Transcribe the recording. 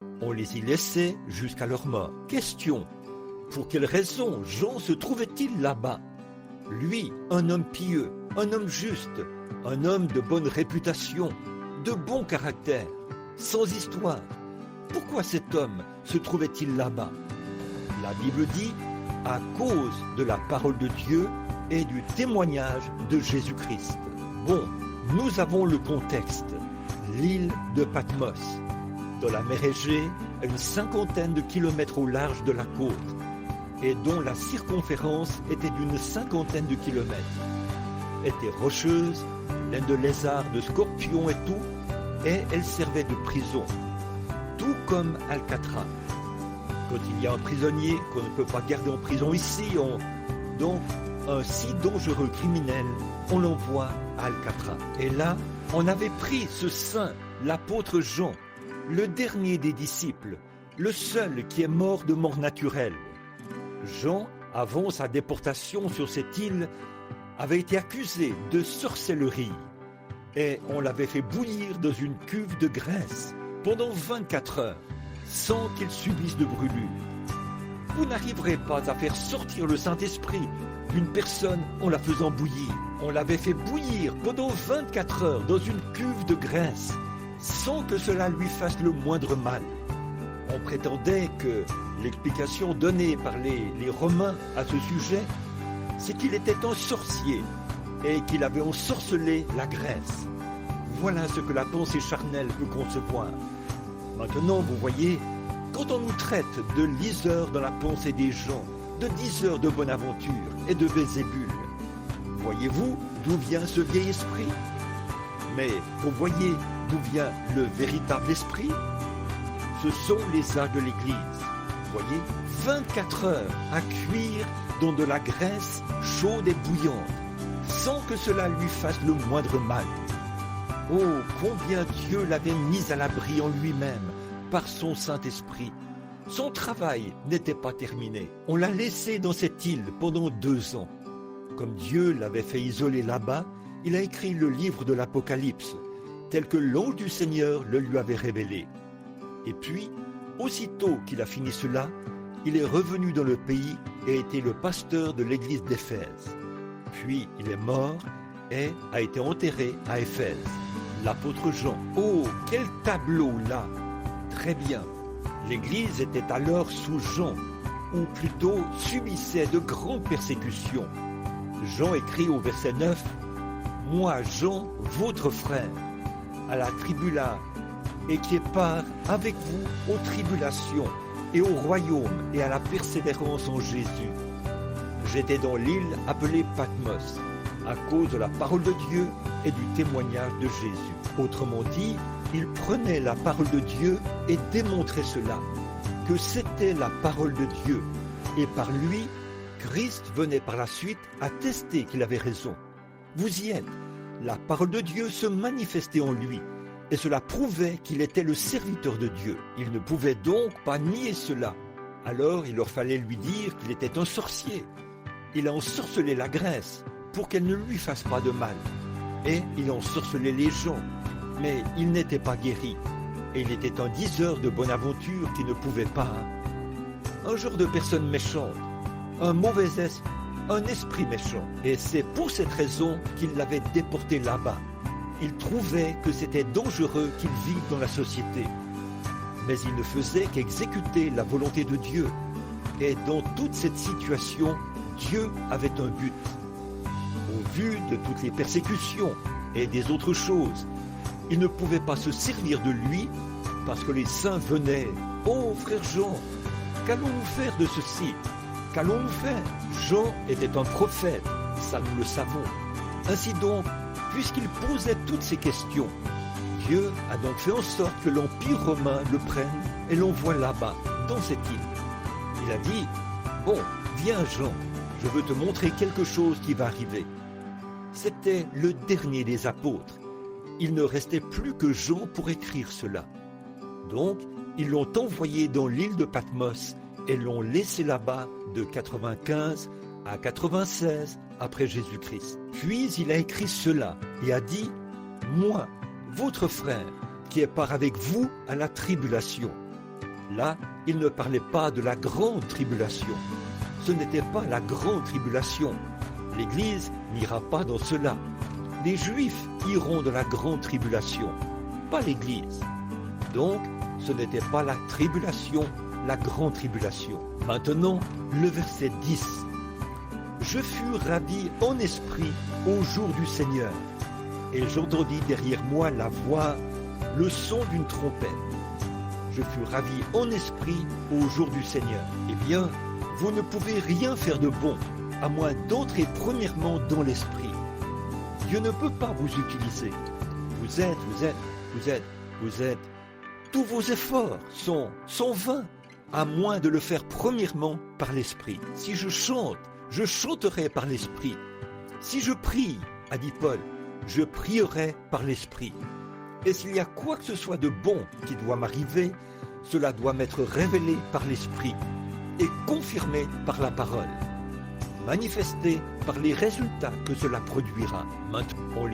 On les y laissait jusqu'à leur mort. Question: pour quelle raison Jean se trouvait-il là-bas? Lui, un homme pieux, un homme juste, un homme de bonne réputation, de bon caractère, sans histoire. Pourquoi cet homme se trouvait-il là-bas? La Bible dit à cause de la parole de Dieu et du témoignage de Jésus-Christ. Bon, nous avons le contexte. L'île de Patmos, dans la mer Égée, à une 50aine de kilomètres au large de la côte, et dont la circonférence était d'une 50aine de kilomètres. Était rocheuse, pleine de lézards, de scorpions et tout, et elle servait de prison, tout comme Alcatraz. Quand il y a un prisonnier qu'on ne peut pas garder en prison ici, donc un si dangereux criminel, on l'envoie à Alcatraz. Et là, on avait pris ce saint, l'apôtre Jean, le dernier des disciples, le seul qui est mort de mort naturelle. Jean, avant sa déportation sur cette île, avait été accusé de sorcellerie et on l'avait fait bouillir dans une cuve de graisse pendant 24 heures sans qu'il subisse de brûlure. Vous n'arriverez pas à faire sortir le Saint-Esprit d'une personne en la faisant bouillir. On l'avait fait bouillir pendant 24 heures dans une cuve de graisse sans que cela lui fasse le moindre mal. On prétendait que l'explication donnée par les Romains à ce sujet, c'est qu'il était un sorcier et qu'il avait ensorcelé la Grèce. Voilà ce que la pensée charnelle peut concevoir. Maintenant, vous voyez, quand on nous traite de liseurs dans la pensée des gens, de diseurs de Bonaventure et de Belzébul, voyez-vous d'où vient ce vieil esprit? Mais vous voyez d'où vient le véritable esprit? Ce sont les âges de l'Église. Vous voyez, 24 heures à cuire dans de la graisse chaude et bouillante, sans que cela lui fasse le moindre mal. Oh, combien Dieu l'avait mis à l'abri en lui-même par son Saint-Esprit. Son travail n'était pas terminé. On l'a laissé dans cette île pendant 2 ans. Comme Dieu l'avait fait isoler là-bas, il a écrit le livre de l'Apocalypse, tel que l'ange du Seigneur le lui avait révélé. Et puis, aussitôt qu'il a fini cela, il est revenu dans le pays et a été le pasteur de l'église d'Éphèse. Puis il est mort et a été enterré à Éphèse. L'apôtre Jean. Oh, quel tableau là! Très bien. L'église était alors sous Jean, ou plutôt subissait de grandes persécutions. Jean écrit au verset 9, « Moi, Jean, votre frère, à la tribula, et qui est part avec vous aux tribulations et au royaume et à la persévérance en Jésus. J'étais dans l'île appelée Patmos, à cause de la parole de Dieu et du témoignage de Jésus. » Autrement dit, il prenait la parole de Dieu et démontrait cela, que c'était la parole de Dieu, et par lui, Christ venait par la suite attester qu'il avait raison. Vous y êtes, la parole de Dieu se manifestait en lui, et cela prouvait qu'il était le serviteur de Dieu. Il ne pouvait donc pas nier cela. Alors il leur fallait lui dire qu'il était un sorcier. Il a ensorcelé la Grèce pour qu'elle ne lui fasse pas de mal. Et il ensorcelait les gens, mais il n'était pas guéri. Et il était un diseur de Bonaventure qui ne pouvait pas. Un genre de personne méchante, un mauvais esprit, un esprit méchant. Et c'est pour cette raison qu'il l'avait déporté là-bas. Il trouvait que c'était dangereux qu'il vive dans la société. Mais il ne faisait qu'exécuter la volonté de Dieu. Et dans toute cette situation, Dieu avait un but. Au vu de toutes les persécutions et des autres choses, il ne pouvait pas se servir de lui parce que les saints venaient. « Oh, frère Jean, qu'allons-nous faire de ceci? Qu'allons-nous faire ?» Jean était un prophète, ça nous le savons. Ainsi donc, puisqu'il posait toutes ces questions, Dieu a donc fait en sorte que l'Empire romain le prenne et l'envoie là-bas, dans cette île. Il a dit, « Bon, viens Jean, je veux te montrer quelque chose qui va arriver. » C'était le dernier des apôtres. Il ne restait plus que Jean pour écrire cela. Donc, ils l'ont envoyé dans l'île de Patmos et l'ont laissé là-bas de 95 à 96 après Jésus-Christ. Puis il a écrit cela et a dit, « Moi, votre frère, qui est part avec vous à la tribulation. » Là, il ne parlait pas de la grande tribulation. Ce n'était pas la grande tribulation. L'Église n'ira pas dans cela. Les Juifs iront dans la grande tribulation, pas l'Église. Donc, ce n'était pas la tribulation, la grande tribulation. Maintenant, le verset 10. Je fus ravi en esprit au jour du Seigneur, et j'entendis derrière moi la voix, le son d'une trompette. Je fus ravi en esprit au jour du Seigneur. Eh bien, vous ne pouvez rien faire de bon, à moins d'entrer premièrement dans l'esprit. Dieu ne peut pas vous utiliser. Vous êtes. Tous vos efforts sont vains, à moins de le faire premièrement par l'esprit. Si je chante, je chanterai par l'esprit. Si je prie, a dit Paul, je prierai par l'esprit. Et s'il y a quoi que ce soit de bon qui doit m'arriver, cela doit m'être révélé par l'esprit et confirmé par la parole, manifesté par les résultats que cela produira. Maintenant,